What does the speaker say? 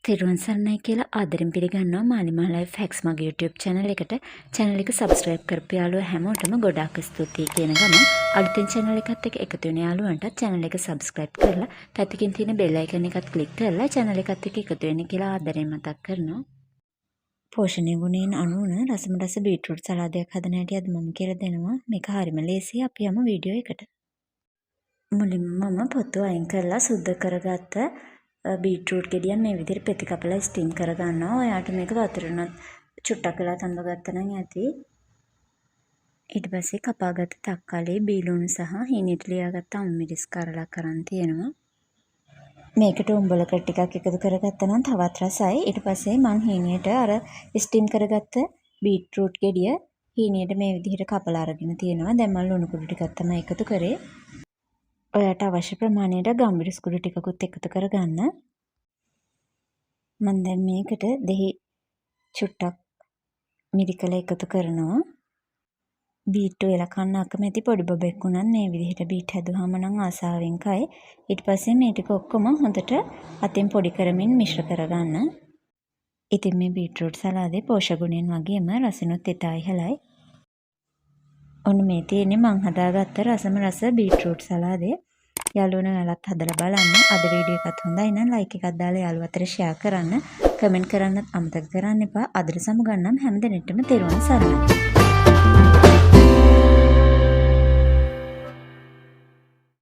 තෙරුවන් සරණයි කියලා ආදරෙන් පිළිගන්නවා Malima Life Hacks මගේ YouTube channel එකට. channel එක subscribe කරපු යාළුවෝ හැමෝටම ගොඩාක් ස්තුතියි කියන ගමන් අලුතෙන් channel එකත් එක්ක එකතු වෙන යාළුවන්ට channel එක subscribe කරලා පැත්තකින් තියෙන bell icon එකත් click කරලා channel එකත් එක්ක එකතු වෙන්න කියලා ආදරෙන් මතක් කරනවා. පෝෂණීය ගුණයෙන් අනුවන රසම රස beetroot සලාදයක් හදන හැටි අද මම කියලා දෙනවා. මේක හරිම ලේසියි. අපි යමු වීඩියෝ එකට. මුලින්ම මම පොතු අයින් කරලා සුද්ධ කරගත්ත beetroot ගෙඩියක් මේ විදිහට පෙති කපලා ස්ටීම් කරගන්නවා. ඔයාට මේක වතුරෙන් චුට්ටක් වෙලා තඹගත්තා නම් ඇති. ඊට පස්සේ කපාගත්ත තක්කාලි, බීලුණු සහ හීනට ලියාගත්ත අම්මිරිස් කරලා කරන් තියෙනවා. මේකට උඹලක ටිකක් එකතු කරගත්තා නම් තවත් රසයි. ඊට පස්සේ මං හීනයට අර ස්ටීම් කරගත්ත beetroot ගෙඩිය හීනයට මේ විදිහට කපලා අරගෙන තියෙනවා. දැන් මම ලුණු කුඩු ටිකක් තමයි එකතු කරේ. ඔයාට අවශ්‍ය ප්‍රමාණයට ගම්බිරිස් කුඩු ටිකකුත් එකතු කරගන්න. මම දැන් මේකට දෙහි චුට්ටක් මිරිකලා එකතු කරනවා. බීට් වෙලා කන්න අකමැති පොඩි බබෙක් වුණත් මේ විදිහට බීට් හැදුවාම නම් ආසාවෙන් කයි. ඊට පස්සේ මේ ටික ඔක්කොම හොඳට අතින් පොඩි කරමින් මිශ්‍ර කරගන්න. ඉතින් මේ බීට්රූට් සලාදේ පෝෂක ගුණයෙන් වගේම රසිනුත් ඉතායි හලයි. ඔන්න මේ තියෙන්නේ මං හදාගත්ත රසම රස බීට්රූට් සලාදේ. යාළුවෝ ඔයාලත් හදලා බලන්න. අද වීඩියෝ එකත් හොඳයි නම් ලයික් එකක් දාලා යාළුවෝ අතර ෂෙයා කරන්න. කමෙන්ට් කරන්නත් අමතක කරන්න එපා. අදට සමුගන්නම් හැමදෙනෙටම තෙරුවන් සරණයි.